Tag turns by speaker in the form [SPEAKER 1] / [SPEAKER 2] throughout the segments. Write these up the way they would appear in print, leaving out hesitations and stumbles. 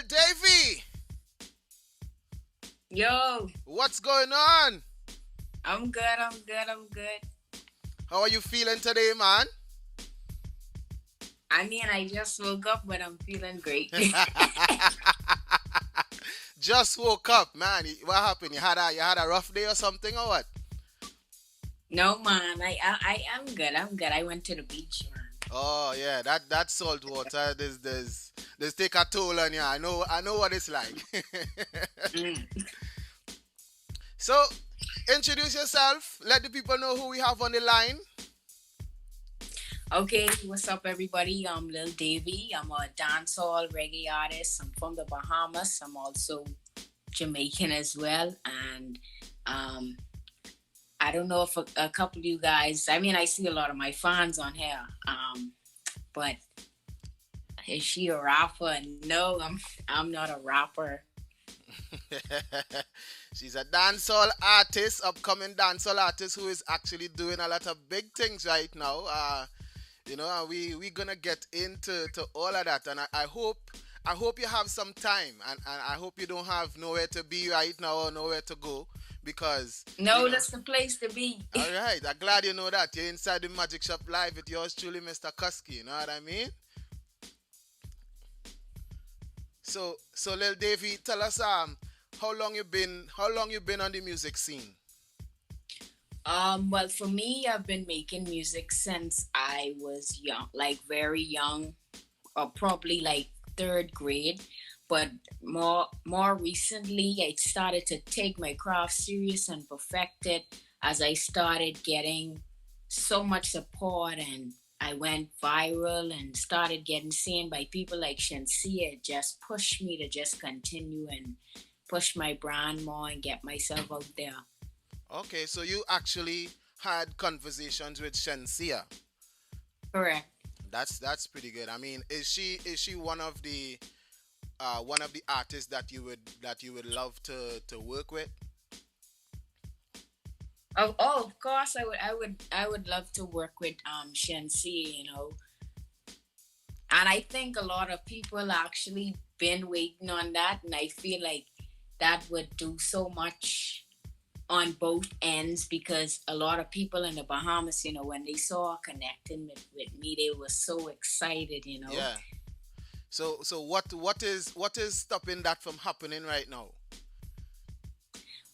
[SPEAKER 1] Davy,
[SPEAKER 2] Yo,
[SPEAKER 1] what's going on?
[SPEAKER 2] I'm good, I'm good, I'm good.
[SPEAKER 1] How are you feeling today, man?
[SPEAKER 2] I mean, I just woke up, but I'm feeling great.
[SPEAKER 1] Just woke up, man. What happened? You had a rough day or something or what?
[SPEAKER 2] No, man, I am good. I'm good. I went to the beach, man.
[SPEAKER 1] Oh yeah, that salt water there's take a toll on you. I know what it's like.
[SPEAKER 2] Mm.
[SPEAKER 1] So introduce yourself. Let the people know who we have on the line.
[SPEAKER 2] Okay, what's up, everybody? I'm Lil Davi. I'm a dancehall reggae artist. I'm from the Bahamas. I'm also Jamaican as well, and um, I don't know if a couple of you guys. I mean, I see a lot of my fans on here. But is she a rapper? No, I'm not a rapper.
[SPEAKER 1] She's a dancehall artist, upcoming dancehall artist who is actually doing a lot of big things right now. And we gonna get into all of that, and I hope you have some time, and I hope you don't have nowhere to be right now or nowhere to go because
[SPEAKER 2] No, that's the place to be.
[SPEAKER 1] all right, I'm glad you know that you're inside the Magic Shop live with yours truly, MistaKuskie. You know what I mean? So Lil Davy, tell us how long you been on the music scene?
[SPEAKER 2] Well, for me, I've been making music since I was young, like very young, or probably like third grade. But more recently, I started to take my craft serious and perfect it as I started getting so much support and I went viral and started getting seen by people like Shensia. It just pushed me to just continue and push my brand more and get myself out there.
[SPEAKER 1] Okay, so you actually had conversations with Shensia.
[SPEAKER 2] Correct.
[SPEAKER 1] That's pretty good. I mean, is she one of the artists that you would love to work with?
[SPEAKER 2] Of course, I would love to work with Shensi, and I think a lot of people actually been waiting on that, and I feel like that would do so much on both ends because a lot of people in the Bahamas, when they saw her connecting with me, they were so excited.
[SPEAKER 1] Yeah. So what is stopping that from happening right now?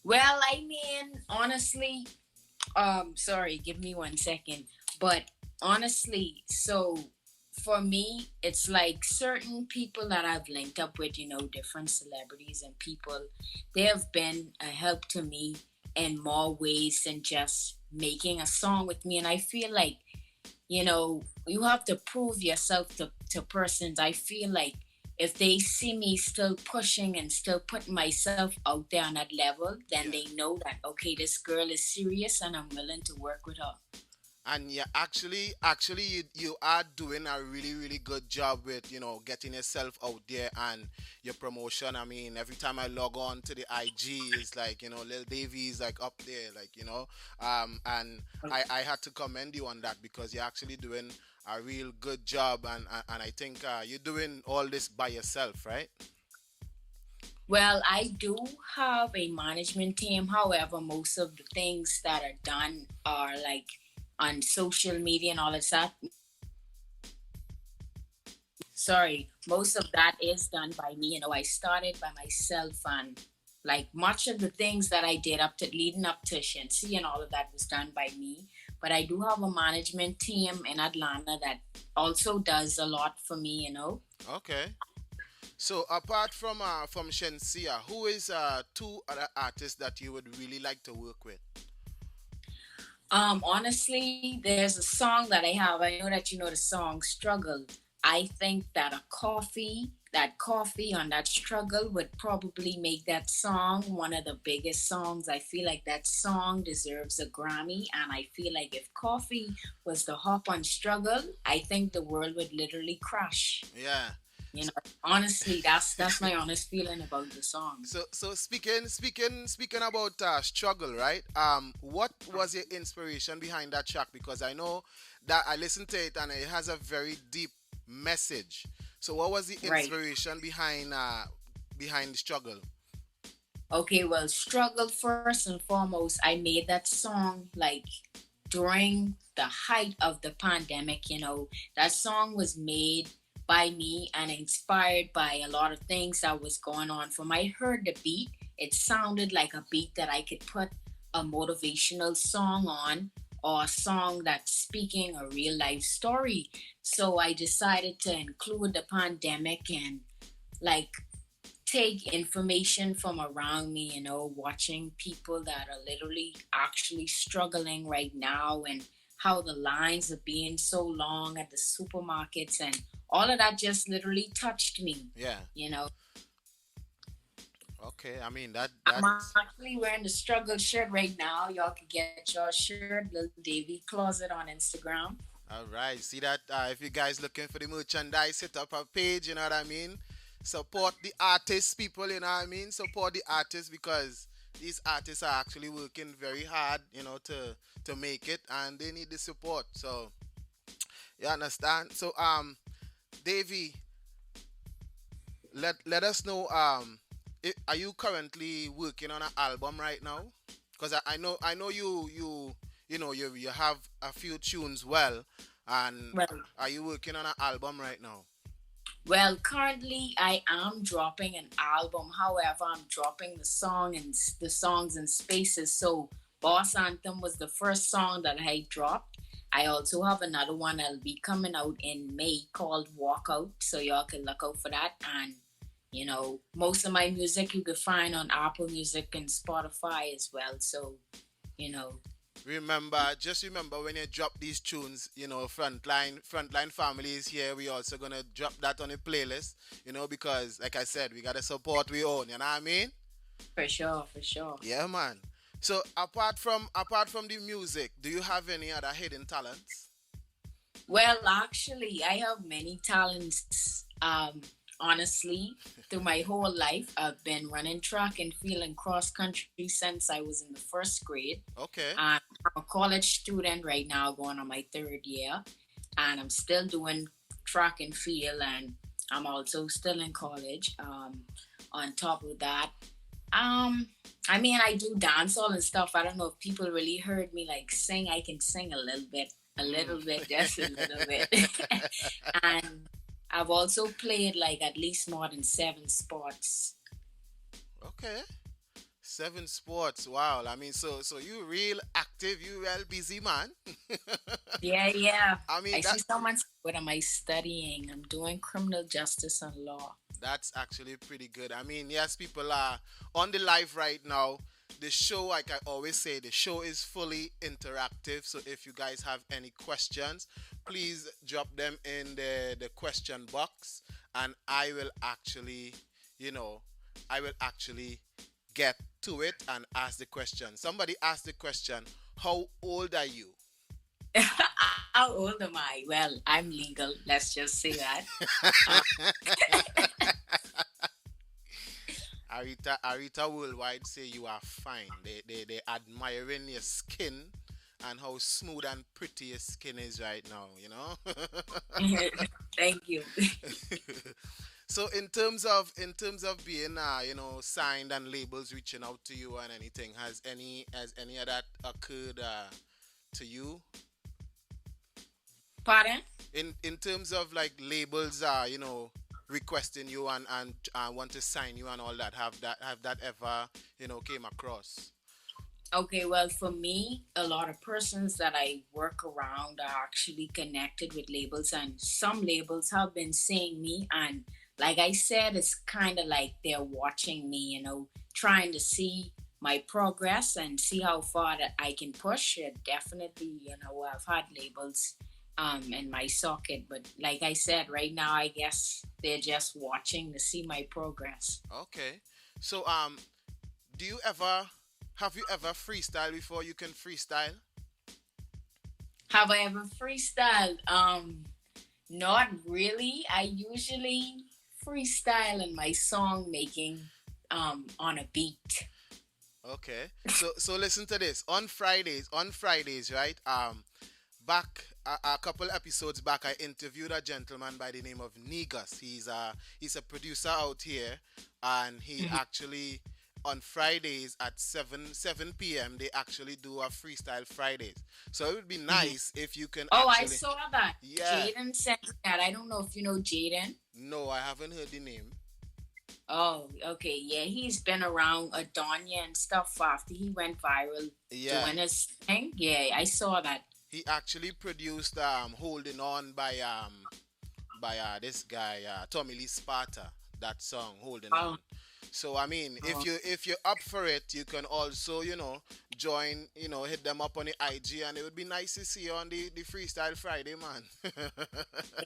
[SPEAKER 2] Well, I mean, honestly, sorry, give me 1 second. But honestly, so for me, it's like certain people that I've linked up with, different celebrities and people, they have been a help to me in more ways than just making a song with me. And I feel like, you have to prove yourself to persons. I feel like if they see me still pushing and still putting myself out there on that level, then
[SPEAKER 1] Yeah.
[SPEAKER 2] they know that okay, this girl is serious and I'm willing to work with her.
[SPEAKER 1] And yeah, actually you are doing a really really good job with getting yourself out there and your promotion. I mean, every time I log on to the IG, it's like Lil Davy is like up there, like and I had to commend you on that because you're actually doing a real good job, and I think you're doing all this by yourself, right?
[SPEAKER 2] Well, I do have a management team. However, most of the things that are done are like on social media and all of that. Sorry, most of that is done by me. I started by myself, and like much of the things that I did up to leading up to Shensi and all of that was done by me. But I do have a management team in Atlanta that also does a lot for me.
[SPEAKER 1] Okay. So apart from Shensia, who is two other artists that you would really like to work with?
[SPEAKER 2] Honestly, there's a song that I have. I know that you know the song Struggle. I think that that coffee on that struggle would probably make that song one of the biggest songs. I feel like that song deserves a Grammy, and I feel like if coffee was the hop on struggle, I think the world would literally crash.
[SPEAKER 1] Yeah.
[SPEAKER 2] You
[SPEAKER 1] So,
[SPEAKER 2] know, honestly, that's my honest feeling about the song.
[SPEAKER 1] so speaking about struggle, right? What was your inspiration behind that track? Because I know that I listened to it and it has a very deep message. So what was the
[SPEAKER 2] Right.
[SPEAKER 1] inspiration behind behind the struggle?
[SPEAKER 2] Okay, well, struggle first and foremost. I made that song like during the height of the pandemic. That song was made by me and inspired by a lot of things that was going on. From I heard the beat, it sounded like a beat that I could put a motivational song on, or a song that's speaking a real life story. So I decided to include the pandemic and like take information from around me, watching people that are literally actually struggling right now, and how the lines are being so long at the supermarkets, and all of that just literally touched me,
[SPEAKER 1] Yeah.
[SPEAKER 2] you know.
[SPEAKER 1] Okay. I mean that
[SPEAKER 2] I'm
[SPEAKER 1] that.
[SPEAKER 2] actually wearing the struggle shirt right now. Y'all can get your shirt, Lil Davy Closet on Instagram.
[SPEAKER 1] All right. See that? If you guys looking for the merchandise, hit up a page. You know what I mean? Support the artists, people. You know what I mean? Support the artists because these artists are actually working very hard. To make it, and they need the support. So you understand? So Davey, let us know. Are you currently working on an album right now? Because I know you have a few tunes well, and
[SPEAKER 2] Well,
[SPEAKER 1] are you working on an album right now?
[SPEAKER 2] Well, currently I am dropping an album. However, I'm dropping the songs in spaces. So, Boss Anthem was the first song that I dropped. I also have another one that'll be coming out in May called Walkout. So y'all can look out for that. And most of my music you can find on Apple Music and Spotify as well. So, you know,
[SPEAKER 1] Just remember when you drop these tunes, frontline families here. We also gonna drop that on a playlist, because like I said, we gotta support we own. You know what I mean?
[SPEAKER 2] for sure, for sure.
[SPEAKER 1] Yeah, man. So apart from the music, do you have any other hidden talents?
[SPEAKER 2] Well, actually, I have many talents. Honestly, through my whole life, I've been running track and field and cross country since I was in the first grade.
[SPEAKER 1] Okay.
[SPEAKER 2] I'm a college student right now, going on my third year, and I'm still doing track and field, and I'm also still in college. On top of that, um, I mean, I do dancehall and stuff. I don't know if people really heard me like sing. I can sing a
[SPEAKER 1] Mm.
[SPEAKER 2] little bit, just a little bit. And I've also played like at least more than seven sports.
[SPEAKER 1] Okay. Seven sports. Wow. I mean, so you real active. You real busy man.
[SPEAKER 2] Yeah, yeah.
[SPEAKER 1] I mean
[SPEAKER 2] I
[SPEAKER 1] that
[SPEAKER 2] see someone. What am I studying? I'm doing criminal justice and law.
[SPEAKER 1] That's actually pretty good. I mean, yes, people are on the live right now. The show, like I always say, the show is fully interactive. So if you guys have any questions, please drop them in the question box, and you know, I will actually get to it and ask the question. Somebody asked the question, "How old are you?"
[SPEAKER 2] How old am I? Well, I'm legal. Let's just say that. Uh,
[SPEAKER 1] Arita Worldwide say you are fine. They admiring your skin and how smooth and pretty your skin is right now, you know?
[SPEAKER 2] thank you.
[SPEAKER 1] So in terms of being signed and labels reaching out to you and anything, has any of that occurred to you?
[SPEAKER 2] Pardon?
[SPEAKER 1] In terms of like labels requesting you and want to sign you and all that, have that ever came across?
[SPEAKER 2] Okay, well, for me, a lot of persons that I work around are actually connected with labels, and some labels have been seeing me. And like I said, it's kind of like they're watching me, trying to see my progress and see how far that I can push it. Definitely, I've had labels in my socket, but like I said, right now, I guess they're just watching to see my progress.
[SPEAKER 1] Okay. So do you ever have you ever freestyle before? You can freestyle?
[SPEAKER 2] Have I ever freestyled? Not really. I usually freestyle in my song making on a beat.
[SPEAKER 1] Okay. So listen to this. On Fridays, right? Back a couple episodes back, I interviewed a gentleman by the name of Negus. He's a producer out here, and he
[SPEAKER 2] Mhm.
[SPEAKER 1] actually on Fridays at 7 p.m. they actually do a freestyle Fridays. So it would be
[SPEAKER 2] Mhm.
[SPEAKER 1] nice if you can
[SPEAKER 2] Oh, I
[SPEAKER 1] actually,
[SPEAKER 2] saw that.
[SPEAKER 1] yeah.
[SPEAKER 2] Jaden sent me that. I don't know if you know Jaden.
[SPEAKER 1] No, I haven't heard the name.
[SPEAKER 2] Oh, okay. Yeah, he's been around Adonia and stuff after he went viral
[SPEAKER 1] Yeah,
[SPEAKER 2] doing his thing. Yeah, I saw that.
[SPEAKER 1] he actually produced "Holding On" by this guy Tommy Lee Sparta. That song "Holding On."
[SPEAKER 2] Oh,
[SPEAKER 1] So I mean,
[SPEAKER 2] oh,
[SPEAKER 1] if you're up for it, you can also join, hit them up on the IG, and it would be nice to see you on the Freestyle Friday, man.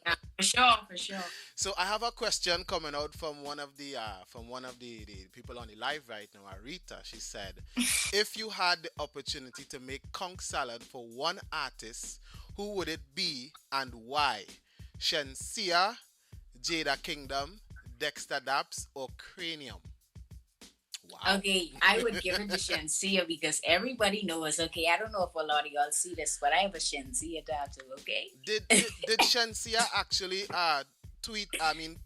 [SPEAKER 2] yeah, for sure, for sure.
[SPEAKER 1] So I have a question coming out from one of the people on the live right now, Arita. She said, if you had the opportunity to make conch salad for one artist, who would it be and why? Shensia, Jada Kingdom, Dexter Daps, or Cranium? Wow.
[SPEAKER 2] Okay, I would give it to Shensia because everybody knows. Okay, I don't know if a lot of y'all see this, but I have a Shensia tattoo. Okay.
[SPEAKER 1] Did Shensia actually tweet? I mean,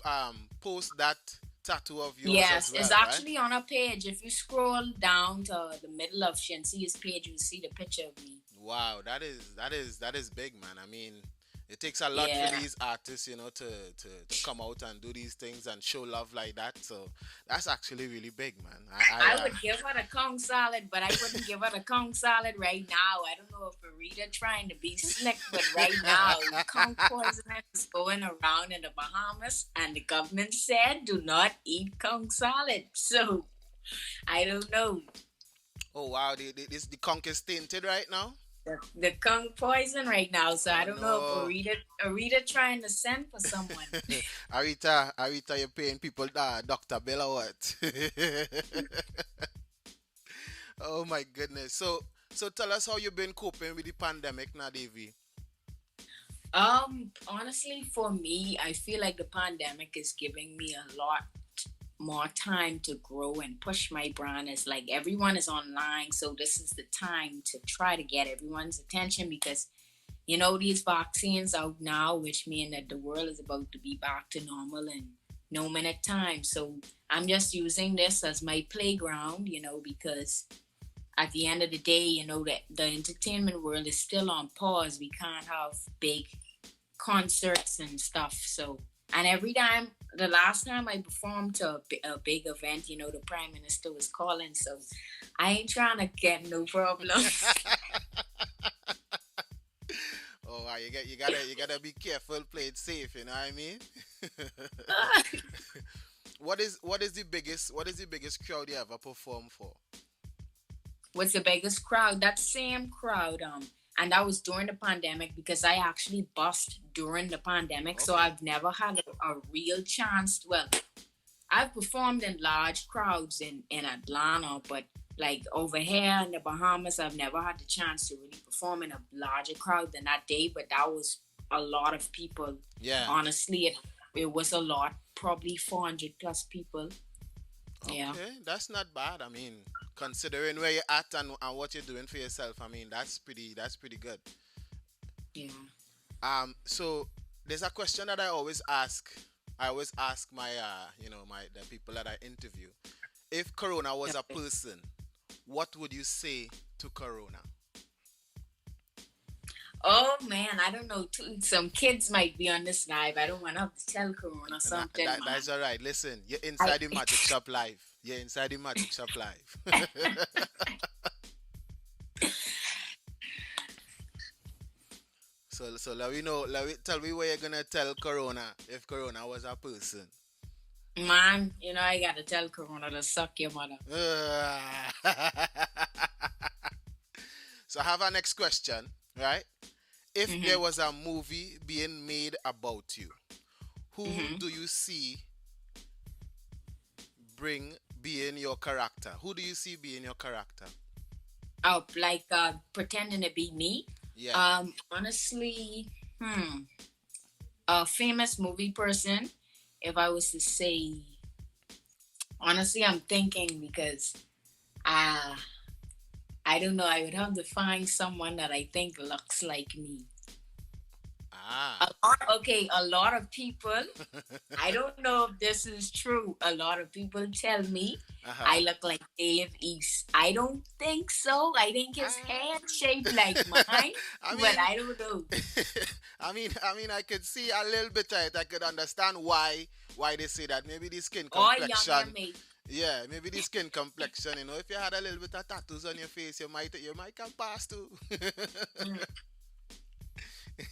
[SPEAKER 1] post that tattoo of yours as
[SPEAKER 2] Yes,
[SPEAKER 1] well,
[SPEAKER 2] it's
[SPEAKER 1] right?
[SPEAKER 2] actually on a page. If you scroll down to the middle of Shensia's page, you'll see the picture of me.
[SPEAKER 1] Wow, that is big, man. I mean, it takes a lot for
[SPEAKER 2] Yeah.
[SPEAKER 1] these artists, to come out and do these things and show love like that. So that's actually really big, man.
[SPEAKER 2] I would give her the Kong salad, but I wouldn't give her the Kong salad right now. I don't know if Rita trying to be slick, but right now, Kong poisoning is going around in the Bahamas, and the government said do not eat Kong salad. So I don't know.
[SPEAKER 1] Oh wow, the conch is tainted right now.
[SPEAKER 2] The Kong poison right now, so I
[SPEAKER 1] Oh
[SPEAKER 2] don't know if
[SPEAKER 1] no.
[SPEAKER 2] Arita trying to send for someone.
[SPEAKER 1] Arita, you're paying people Dr. Bill or what? Oh my goodness. So tell us how you've been coping with the pandemic now, Davy.
[SPEAKER 2] Honestly, for me, I feel like the pandemic is giving me a lot more time to grow and push my brand. It's like everyone is online, so this is the time to try to get everyone's attention because these vaccines out now, which mean that the world is about to be back to normal in no minute time. So I'm just using this as my playground, because at the end of the day, that the entertainment world is still on pause. We can't have big concerts and stuff. So, and every time, the last time I performed to a big event, the prime minister was calling. So, I ain't trying to get no problem.
[SPEAKER 1] Oh, wow, you gotta be careful, play it safe. You know what I mean? What is the biggest crowd you ever performed for?
[SPEAKER 2] What's the biggest crowd? That same crowd. And that was during the pandemic because I actually bust during the pandemic. So
[SPEAKER 1] Okay.
[SPEAKER 2] I've never had a real chance. Well, I've performed in large crowds in Atlanta, but like over here in the Bahamas, I've never had the chance to really perform in a larger crowd than that day. But that was a lot of people.
[SPEAKER 1] Yeah.
[SPEAKER 2] Honestly, it was a lot, probably 400 plus people. Yeah,
[SPEAKER 1] Okay, that's not bad. I mean, considering where you're at and what you're doing for yourself, I mean, that's pretty good.
[SPEAKER 2] yeah.
[SPEAKER 1] So there's a question that I always ask. I always ask my my the people that I interview. If Corona was a
[SPEAKER 2] Okay.
[SPEAKER 1] person, what would you say to Corona?
[SPEAKER 2] Oh man, I don't know. Some kids might be on this live. I don't want to have to tell Corona
[SPEAKER 1] And
[SPEAKER 2] something,
[SPEAKER 1] that's
[SPEAKER 2] man.
[SPEAKER 1] all right. Listen, you're
[SPEAKER 2] I
[SPEAKER 1] inside the magic shop live. You're inside the magic shop live. So let me know. Tell me what you're gonna tell Corona if Corona was a person.
[SPEAKER 2] Man, I gotta tell Corona to suck your mother.
[SPEAKER 1] So I have our next question, right? If there
[SPEAKER 2] Mhm.
[SPEAKER 1] was a movie being made about you, who
[SPEAKER 2] Mhm.
[SPEAKER 1] do you see bring being your character? Who do you see being your character?
[SPEAKER 2] Oh, like pretending to be me.
[SPEAKER 1] Yeah.
[SPEAKER 2] Honestly, a famous movie person. If I was to say, honestly, I'm thinking because uh I don't know. I would have to find someone that I think looks like me.
[SPEAKER 1] Ah.
[SPEAKER 2] Okay, a lot of people, I don't know if this is true. A lot of people tell me
[SPEAKER 1] Uh-huh.
[SPEAKER 2] I look like Dave East. I don't think so. I think his
[SPEAKER 1] Ah.
[SPEAKER 2] head shaped like mine,
[SPEAKER 1] I
[SPEAKER 2] but
[SPEAKER 1] mean,
[SPEAKER 2] I don't know.
[SPEAKER 1] I could see a little bit of it. I could understand why they say that. Maybe the skin
[SPEAKER 2] Or young
[SPEAKER 1] complexion.
[SPEAKER 2] M.A.
[SPEAKER 1] Yeah, maybe the skin complexion. If you had a little bit of tattoos on your face, you might come past too.
[SPEAKER 2] Mm.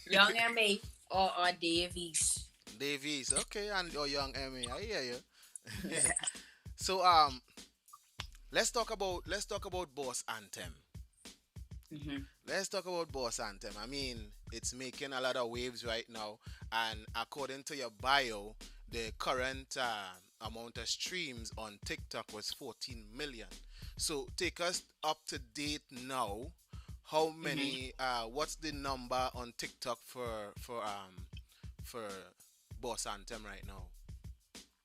[SPEAKER 2] Young M.A. or Dave East.
[SPEAKER 1] Davies, okay, and your young Emmy, I hear you. So let's talk about Boss Anthem.
[SPEAKER 2] Hmm.
[SPEAKER 1] Let's talk about Boss Anthem. I mean, it's making a lot of waves right now, and according to your bio, the current amount of streams on TikTok was 14 million. So take us up to date now. How
[SPEAKER 2] Hmm.
[SPEAKER 1] many? What's the number on TikTok for Boss Anthem right now?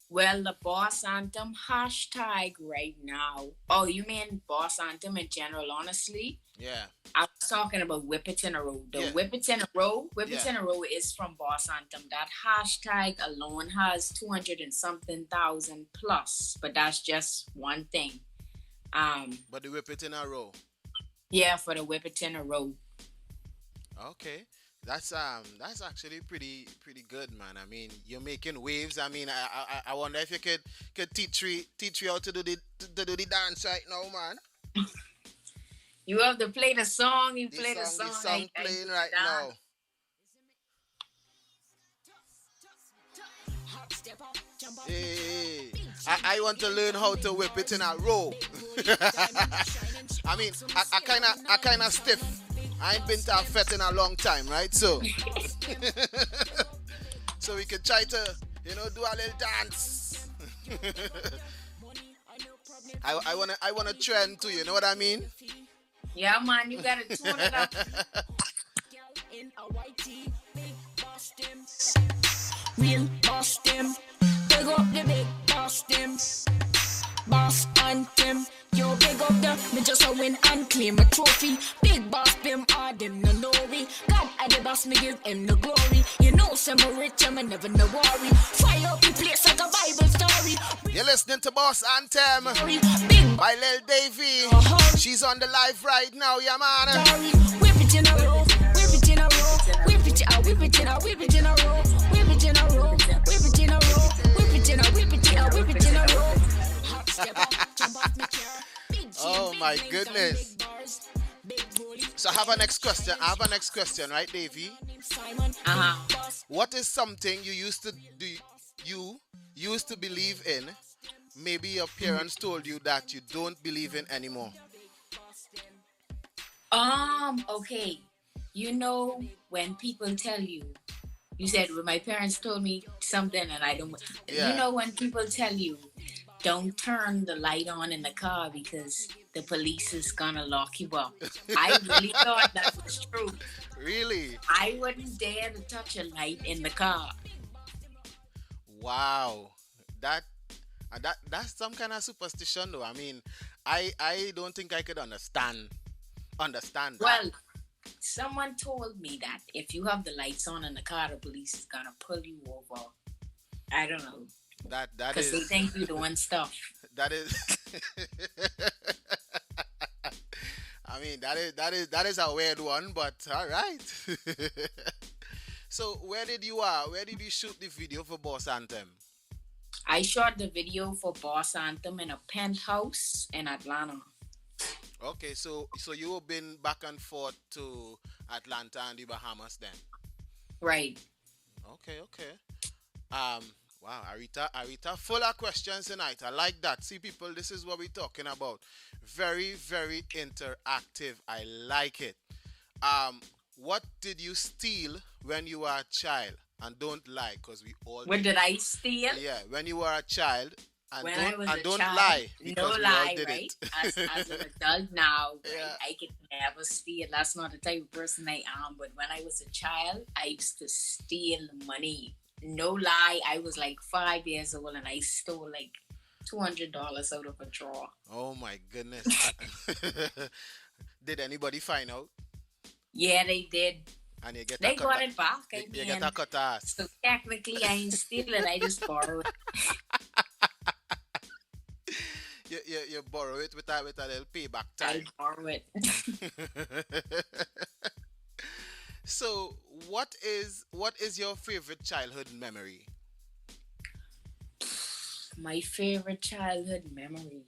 [SPEAKER 2] Well, the Boss Anthem hashtag right now. Oh, you mean Boss Anthem in general? Honestly,
[SPEAKER 1] Yeah,
[SPEAKER 2] I was talking about Whip It in a Row. The
[SPEAKER 1] yeah,
[SPEAKER 2] Whip It in a Row, Whip It
[SPEAKER 1] yeah.
[SPEAKER 2] in a Row is from Boss Anthem. That hashtag alone has 200 and something thousand plus, but that's just one thing. Um,
[SPEAKER 1] But the whip it in a row.
[SPEAKER 2] yeah, for the Whip It in a Row.
[SPEAKER 1] Okay. That's actually pretty good, man. I mean, you're making waves. I mean, I wonder if you could teach me how to do the dance right now, man.
[SPEAKER 2] You have to play the song. You
[SPEAKER 1] This
[SPEAKER 2] play the
[SPEAKER 1] song this
[SPEAKER 2] song.
[SPEAKER 1] song
[SPEAKER 2] I do
[SPEAKER 1] playing
[SPEAKER 2] the
[SPEAKER 1] right
[SPEAKER 2] dance.
[SPEAKER 1] now. Hey, I want to learn how to whip it in a row. I mean, I kinda stiff. I ain't been to a fete in a long time, right? So so we could try to do a little dance. I wanna trend too, you know what I mean?
[SPEAKER 2] Yeah, man, you gotta tune it up.
[SPEAKER 3] Real boss them. Big up the big boss them. Boss anthem. Yo, big up the me just a win and claim a trophy. Big boss them all them no know we. God I the boss me give him the glory. You know some rich I'm never no worry. Fire up the place like a Bible story.
[SPEAKER 1] You're listening to Boss Anthem
[SPEAKER 3] Big
[SPEAKER 1] by Lil Davi. She's on the live right now, yeah man.
[SPEAKER 3] story. Whip it in a row. Whip it in a row. Whip it out. Whip it in a. Whip it in a row. Whip it in a row. Whip it in a row. Whip it in a. Whip it in a. Whip it in a row. Hot step up, jump off me car. Big
[SPEAKER 1] Oh
[SPEAKER 3] chin,
[SPEAKER 1] my
[SPEAKER 3] big rings and
[SPEAKER 1] goodness.
[SPEAKER 3] big bars. Big booty.
[SPEAKER 1] So I have a next question. Right, Davy?
[SPEAKER 3] Simon,
[SPEAKER 2] Uh-huh.
[SPEAKER 3] boss.
[SPEAKER 1] What is something you used to do you used to believe in? Maybe your parents told you that you don't believe in anymore.
[SPEAKER 2] Okay. You know when people tell you, you said when my parents told me something and I don't. You
[SPEAKER 1] Yeah.
[SPEAKER 2] know when people tell you, don't turn the light on in the car because the police is gonna lock you up. I really thought that was true.
[SPEAKER 1] Really?
[SPEAKER 2] I wouldn't dare to touch a light in the car.
[SPEAKER 1] Wow. That that's some kind of superstition though. I mean, I don't think I could understand that.
[SPEAKER 2] Well, someone told me that if you have the lights on in the car, the police is gonna pull you over. I don't know
[SPEAKER 1] That
[SPEAKER 2] because they
[SPEAKER 1] is
[SPEAKER 2] think you're doing stuff.
[SPEAKER 1] that is I mean that is a weird one, but all right. So where did you shoot the video for Boss Anthem?
[SPEAKER 2] I shot the video for Boss Anthem in a penthouse in Atlanta.
[SPEAKER 1] Okay, so you've been back and forth to Atlanta and the Bahamas then.
[SPEAKER 2] Right.
[SPEAKER 1] Okay, okay. Um, wow, Arita, full of questions tonight. I like that. See, people, this is what we're talking about. Very, very interactive. I like it. What did you steal when you were a child? And don't lie, cause we all
[SPEAKER 2] What
[SPEAKER 1] did
[SPEAKER 2] did
[SPEAKER 1] it.
[SPEAKER 2] I steal?
[SPEAKER 1] Yeah, when you were a child, and
[SPEAKER 2] When I
[SPEAKER 1] don't
[SPEAKER 2] was
[SPEAKER 1] and
[SPEAKER 2] a
[SPEAKER 1] don't
[SPEAKER 2] child,
[SPEAKER 1] lie,
[SPEAKER 2] no
[SPEAKER 1] because we all
[SPEAKER 2] lie,
[SPEAKER 1] did
[SPEAKER 2] right?
[SPEAKER 1] it.
[SPEAKER 2] As an adult now, right?
[SPEAKER 1] Yeah.
[SPEAKER 2] I could never steal. That's not the type of person I am. But when I was a child, I used to steal money. No lie, I was like 5 years old and I stole like $200 out of a drawer.
[SPEAKER 1] Oh my goodness. Did anybody find out?
[SPEAKER 2] Yeah, they did.
[SPEAKER 1] and you get a
[SPEAKER 2] They
[SPEAKER 1] cut.
[SPEAKER 2] got it back. I
[SPEAKER 1] You get a
[SPEAKER 2] mean,
[SPEAKER 1] cut ass.
[SPEAKER 2] so technically I ain't steal it. I just borrow it.
[SPEAKER 1] You borrow it with a little payback
[SPEAKER 2] I
[SPEAKER 1] time.
[SPEAKER 2] borrow it.
[SPEAKER 1] So, what is your favorite childhood memory?
[SPEAKER 2] My favorite childhood memory.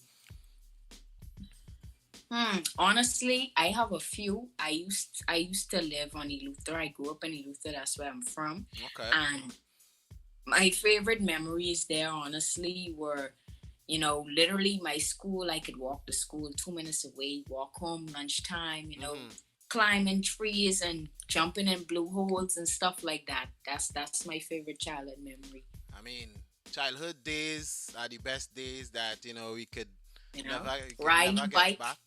[SPEAKER 2] Honestly, I have a few. I used to live on Eluther. I grew up in Eluther. That's where I'm from.
[SPEAKER 1] Okay.
[SPEAKER 2] And my favorite memories there, honestly, were, literally my school. I could walk to school 2 minutes away, walk home lunchtime.
[SPEAKER 1] Hmm.
[SPEAKER 2] Climbing trees and jumping in blue holes and stuff like that. That's my favorite childhood memory.
[SPEAKER 1] I mean, childhood days are the best days that
[SPEAKER 2] You know,
[SPEAKER 1] we could never
[SPEAKER 2] riding
[SPEAKER 1] get
[SPEAKER 2] bike.
[SPEAKER 1] back.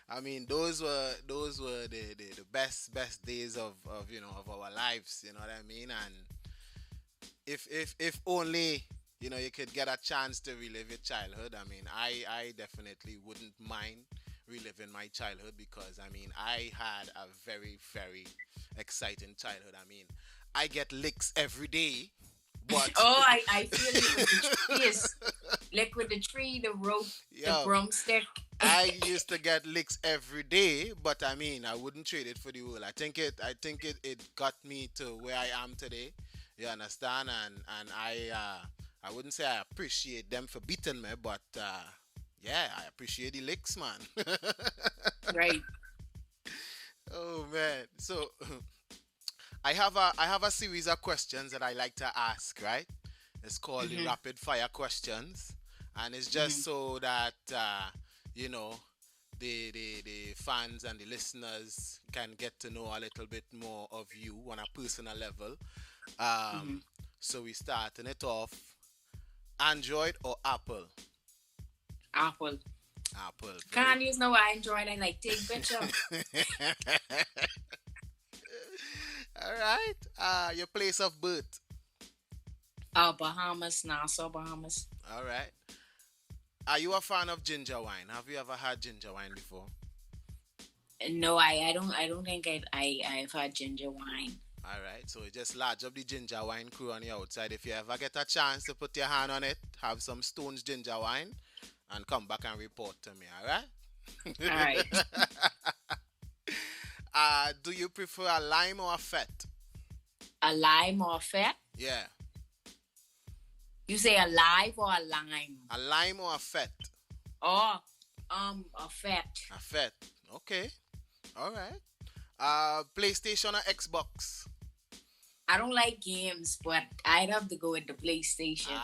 [SPEAKER 1] I mean, those were the best days of our lives. You know what I mean? And if only you could get a chance to relive your childhood. I mean, I definitely wouldn't mind reliving my childhood because I mean I had a very very exciting childhood. I mean, I get licks every day, but
[SPEAKER 2] Oh, I feel you with the trees. Like with the tree, the rope, the
[SPEAKER 1] yo,
[SPEAKER 2] broomstick.
[SPEAKER 1] I used to get licks every day, but I mean, I wouldn't trade it for the world. I think it got me to where I am today. You understand? And I wouldn't say I appreciate them for beating me, but yeah, I appreciate the licks, man.
[SPEAKER 2] Right.
[SPEAKER 1] Oh man. So I have a series of questions that I like to ask, right? It's called the
[SPEAKER 2] Mm-hmm.
[SPEAKER 1] rapid fire questions, and it's
[SPEAKER 2] Mm-hmm.
[SPEAKER 1] just so that you know the fans and the listeners can get to know a little bit more of you on a personal level.
[SPEAKER 2] Mm-hmm.
[SPEAKER 1] Um, so we starting it off. Android or Apple?
[SPEAKER 2] Apple.
[SPEAKER 1] Apple. Very.
[SPEAKER 2] Can't use no Android. I like take picture.
[SPEAKER 1] All right. Your place of birth.
[SPEAKER 2] Bahamas, Nassau, Bahamas.
[SPEAKER 1] All right. Are you a fan of ginger wine? Have you ever had ginger wine before?
[SPEAKER 2] No, I don't think I've had ginger wine.
[SPEAKER 1] All right. So you just large up the ginger wine crew on the outside. If you ever get a chance to put your hand on it, have some Stones ginger wine, and come back and report to me. All
[SPEAKER 2] All right.
[SPEAKER 1] right. Do you prefer a lime or a fat?
[SPEAKER 2] A lime or a fat?
[SPEAKER 1] Yeah.
[SPEAKER 2] You say a live or a lime?
[SPEAKER 1] A lime or a fat?
[SPEAKER 2] Oh, a fat.
[SPEAKER 1] A fat. Okay. All right. PlayStation or Xbox?
[SPEAKER 2] I don't like games, but I'd have to go with the PlayStation.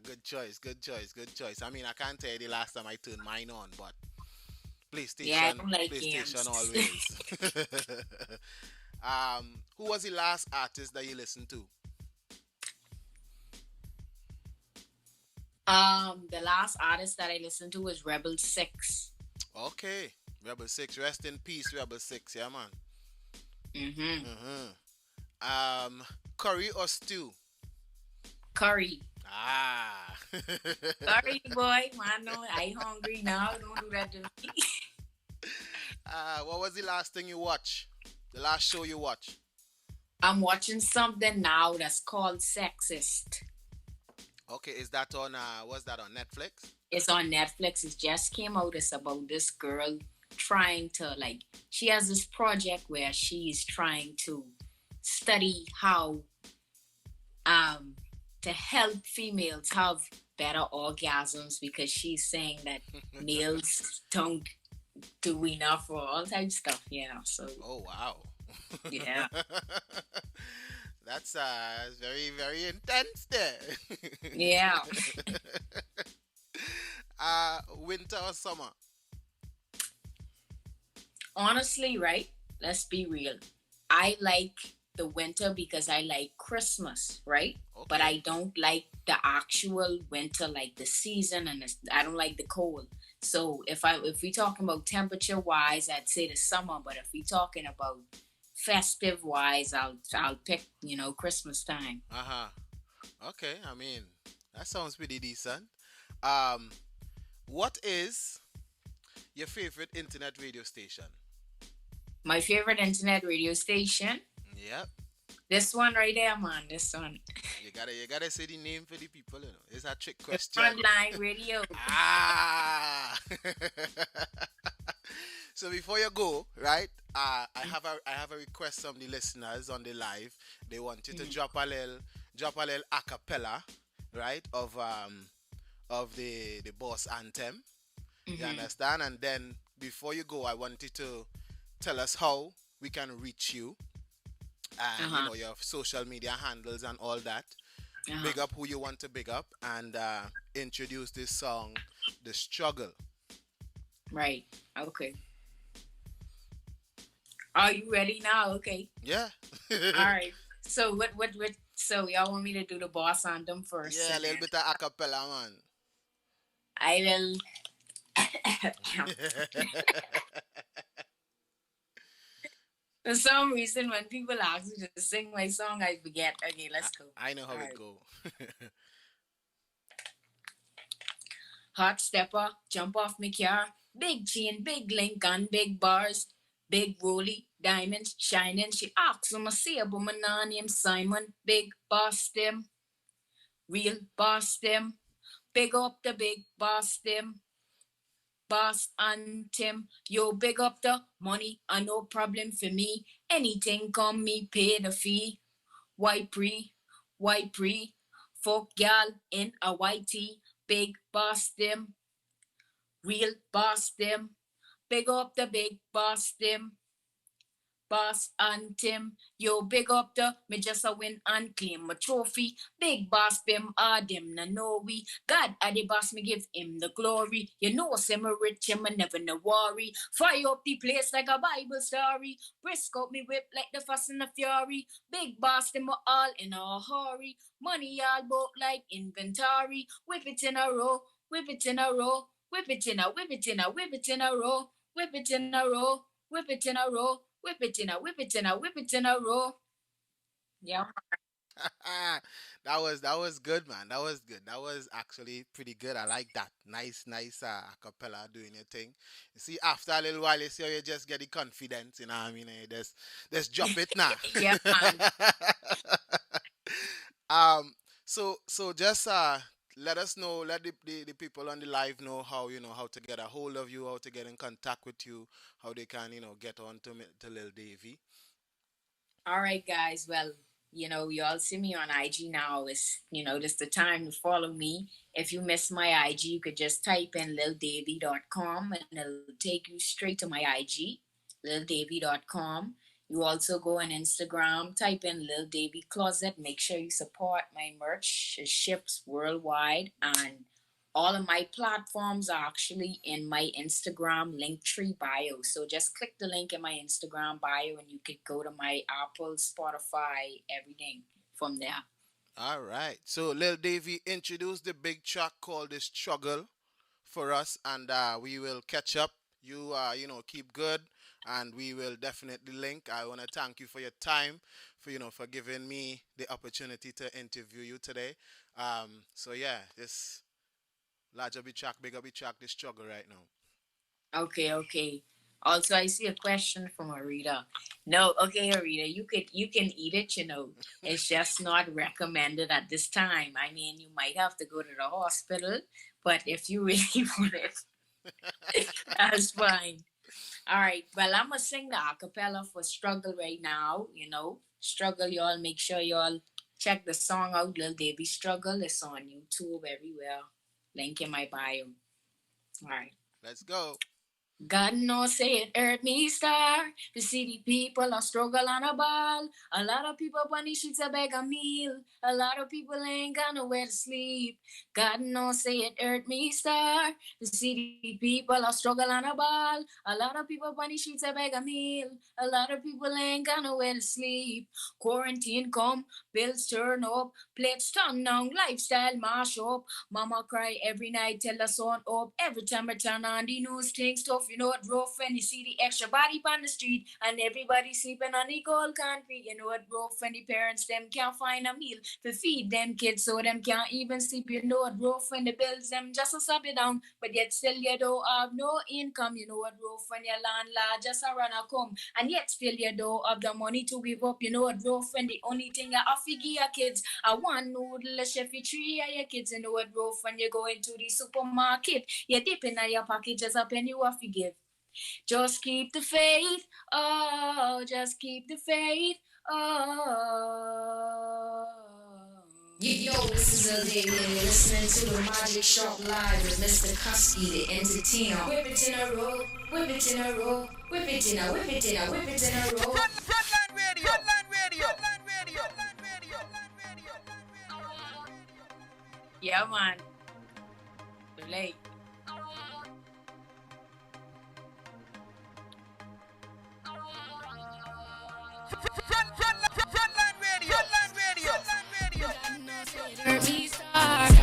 [SPEAKER 1] Good choice. Good choice. Good choice. I mean, I can't tell you the last time I turned mine on, but
[SPEAKER 2] Yeah, I
[SPEAKER 1] PlayStation,
[SPEAKER 2] don't like
[SPEAKER 1] PlayStation
[SPEAKER 2] games.
[SPEAKER 1] always. Who was the last artist that you listened to?
[SPEAKER 2] The last artist that I listened to was Rebel Six.
[SPEAKER 1] Okay, Rebel Six. Rest in peace, Rebel Six. Yeah, man.
[SPEAKER 2] Mm-hmm.
[SPEAKER 1] Curry or stew?
[SPEAKER 2] Curry.
[SPEAKER 1] Ah.
[SPEAKER 2] Curry boy, man, no, I hungry now. Don't do that to me.
[SPEAKER 1] What was the last thing you watched? The last show you watched?
[SPEAKER 2] I'm watching something now that's called Sexist.
[SPEAKER 1] Okay, is that on? Was that on Netflix?
[SPEAKER 2] It's on Netflix. It just came out. It's about this girl trying to she has this project where she's trying to study how to help females have better orgasms because she's saying that males don't do enough or all types of stuff. Yeah. So
[SPEAKER 1] Oh wow.
[SPEAKER 2] yeah.
[SPEAKER 1] That's very very intense there.
[SPEAKER 2] Yeah.
[SPEAKER 1] Winter or summer?
[SPEAKER 2] Honestly, right? Let's be real. I like the winter because I like Christmas, right? But
[SPEAKER 1] Okay.
[SPEAKER 2] I don't like the actual winter, like the season, and I don't like the cold. So if we talking about temperature wise, I'd say the summer. But if we talking about festive wise, I'll pick Christmas time.
[SPEAKER 1] Uh huh. Okay. I mean, that sounds pretty decent. Um, what is your favorite internet radio station?
[SPEAKER 2] My favorite internet radio station.
[SPEAKER 1] Yep.
[SPEAKER 2] This one right there, man. This one.
[SPEAKER 1] You gotta say the name for the people, you know. It's a trick
[SPEAKER 2] The
[SPEAKER 1] question.
[SPEAKER 2] Frontline Radio.
[SPEAKER 1] Ah. So before you go, right? I have a request from the listeners on the live. They want you to
[SPEAKER 2] Mhm.
[SPEAKER 1] drop a little acapella, right? Of the boss anthem. You
[SPEAKER 2] Mhm.
[SPEAKER 1] understand? And then before you go, I want you to tell us how we can reach you
[SPEAKER 2] Uh
[SPEAKER 1] and
[SPEAKER 2] huh.
[SPEAKER 1] your social media handles and all that.
[SPEAKER 2] Uh huh.
[SPEAKER 1] Big up who you want to big up and introduce this song, The Struggle.
[SPEAKER 2] Right. Okay. Are you ready now? Okay.
[SPEAKER 1] Yeah.
[SPEAKER 2] All right. So what so y'all want me to do the boss anthem first
[SPEAKER 1] Yeah, a
[SPEAKER 2] and
[SPEAKER 1] little
[SPEAKER 2] then
[SPEAKER 1] bit of acapella, man.
[SPEAKER 2] I will for some reason when people ask me to sing my song I forget. Okay,
[SPEAKER 1] I,
[SPEAKER 2] let's go.
[SPEAKER 1] I know
[SPEAKER 2] All
[SPEAKER 1] how it
[SPEAKER 2] right.
[SPEAKER 1] go.
[SPEAKER 2] Hot stepper, jump off me car. Big chain, big link on big bars. Big rolly, diamonds shining. She asks him, I see a woman named Simon. Big boss them, real boss them. Big up the big boss them. Boss and Tim, yo, big up the money, no problem for me. Anything come me pay the fee. White pre, folk gal in a white tee. Big boss them, real boss them. Big up the big boss them. Boss and Tim, yo big up the me just a win and claim a trophy. Big boss bim them na know we. God a the boss me give him the glory. You know say me rich and me never no worry. Fire up the place like a Bible story. Brisk up me whip like the fast and the fury. Big boss them all in a hurry. Money all boat like inventory. Whip it in a row, whip it in a row. Whip it in a, whip it in a, whip it in a row. Whip it in a row, whip it in a row. Whip it in a, whip it in a, whip it in a row. Yeah.
[SPEAKER 1] That was good, man. That was good. That was actually pretty good. I like that. Nice acapella doing your thing. You see, after a little while, you see how you just get the confidence. You know what I mean? Just drop it now.
[SPEAKER 2] Yeah, man.
[SPEAKER 1] um. So just let us know. Let the people on the live know how to get a hold of you, how to get in contact with you, how they can get on to Lil Davy.
[SPEAKER 2] All right, guys. Well, you all see me on IG now. This the time to follow me. If you miss my IG, you could just type in lildavy.com and it'll take you straight to my IG, lildavy.com. You also go on Instagram, type in Lil Davy Closet. Make sure you support my merch. It ships worldwide. And all of my platforms are actually in my Instagram Linktree bio. So just click the link in my Instagram bio and you could go to my Apple, Spotify, everything from there.
[SPEAKER 1] All right. So Lil Davy introduced the big track called "The Struggle" for us, and we will catch up. You keep good, and we will definitely link. I want to thank you for your time, for giving me the opportunity to interview you today. So yeah, this larger big track, bigger big track, "The Struggle" right now.
[SPEAKER 2] Okay, okay. Also, I see a question from Arita. No, okay, Arita, you can eat it. It's just not recommended at this time. I mean, you might have to go to the hospital, but if you really want it, that's fine. All right. Well, I'm gonna sing the acapella for "Struggle" right now. "Struggle." Y'all make sure y'all check the song out. Lil Davy "Struggle." It's on YouTube everywhere. Link in my bio. All right.
[SPEAKER 1] Let's go.
[SPEAKER 2] God knows say it hurt me star to see the people a struggle on a ball. A lot of people on the streets a beg a meal. A lot of people ain't got nowhere to sleep. God knows say it hurt me star to see the people a struggle on a ball. A lot of people on the streets a beg a meal. A lot of people ain't got nowhere to sleep. Quarantine come, bills turn up, plates turn down, lifestyle mash up. Mama cry every night, tell her son up. Every time I turn on the news, things tough, You know it rough when you see the extra body on the street and everybody sleeping on the cold concrete. You know it rough when the parents them can't find a meal to feed them kids so them can't even sleep. You know it rough when the bills them just to stop you down, but yet still you don't have no income. You know it rough when your landlord just a run a come and yet still you don't have the money to give up. You know it rough when the only thing you have to give your kids are one noodle, a chefy tree, and your kids. You know it rough when you go into the supermarket. You dip in your pocket just a penny you have to give. Just keep the faith, oh, just keep the faith, oh. Yo, this is a day when you're listening to the Magic Shop Live with MistaKuskie, the entertainer. Whip it in a row, whip it in a row, whip it in a, whip it in a, whip it in a row.
[SPEAKER 4] Frontline radio, frontline radio, frontline radio, frontline radio, frontline radio.
[SPEAKER 2] Yeah, man. Too late.
[SPEAKER 4] Frontline radio, frontline radio, frontline radio.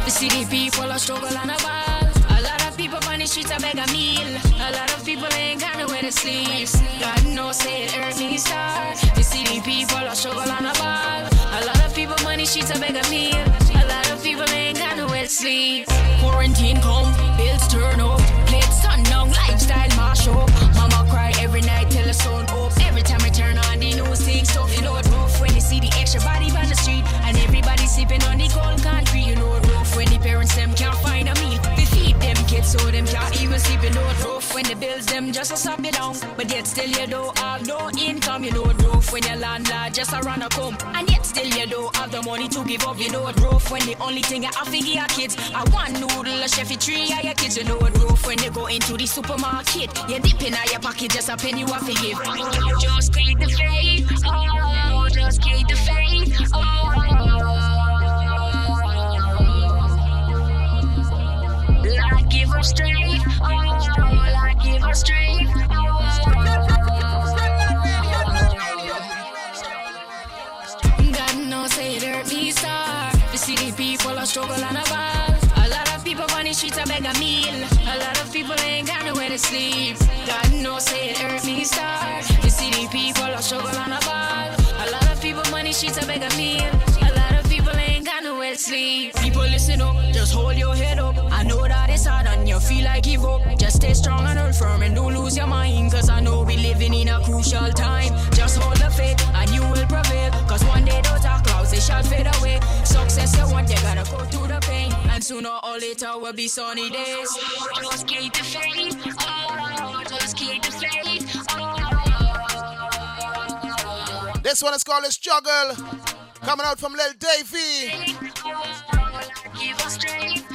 [SPEAKER 3] The city people are struggle on a ball. A lot of people on the streets are beg a meal. A lot of people ain't got nowhere to sleep. God knows say it hurt me star. The city people are struggle on a ball. A lot of people on the streets are beg a meal. A lot of people ain't got nowhere to sleep. Quarantine come, bills turn up. Plates turn down, lifestyle mash up. Mama cry every night till the sun up. Every time I turn on the news, things stuff. You know it rough when you see the extra body on the street and everybody sleeping on the cold concrete. You know it rough when the parents them can't find a meal. They feed them kids so them can't even sleep. You know it rough when the bills them just to stop you down, but yet still you don't have no income. You know it rough when your landlord just a run a come and yet still you don't have the money to give up. You know it rough when the only thing you have to give your kids are one noodle, a chefy tree, and your kids. You know it rough when you go into the supermarket. You dip in your pocket just a penny you have to give. Just keep the faith, oh, just keep the faith, oh. Lord give us strength, oh, Lord give us strength, oh. God knows say it hurt me star. The city people are struggle on a ball. A lot of people on the streets are beg a meal. A lot of people ain't got nowhere to sleep. God knows say it hurt me star. The city people are struggle on a ball. A lot of people on the streets are beg a meal. A lot of people ain't got nowhere to sleep. People listen up, just hold your head up. I know that it's hard and you feel like give up. Just stay strong and hold firm and don't lose your mind. Cause I know we living in a crucial time. Just hold the faith and you will prevail. Cause one day those dark clouds they shall fade away. Success you want, you gotta go through the pain. And sooner or later will be sunny days. Just keep the faith, oh, just keep the faith, oh.
[SPEAKER 1] This one is called The Struggle. Coming out from Lil Davi.
[SPEAKER 3] Give us strength.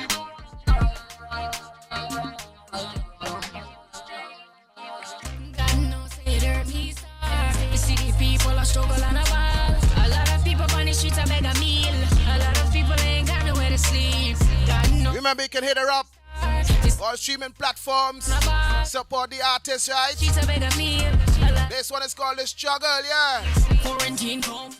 [SPEAKER 3] God knows it hurt me star. The city people are struggle on a ball. A lot of people on the streets are beg a meal. A lot of people ain't got nowhere to sleep. God knows.
[SPEAKER 1] Remember, you can hit her up all streaming platforms. Support the artist, right?
[SPEAKER 3] Streets are beg a meal.
[SPEAKER 1] This one is called The Struggle, yeah.
[SPEAKER 3] Quarantine come.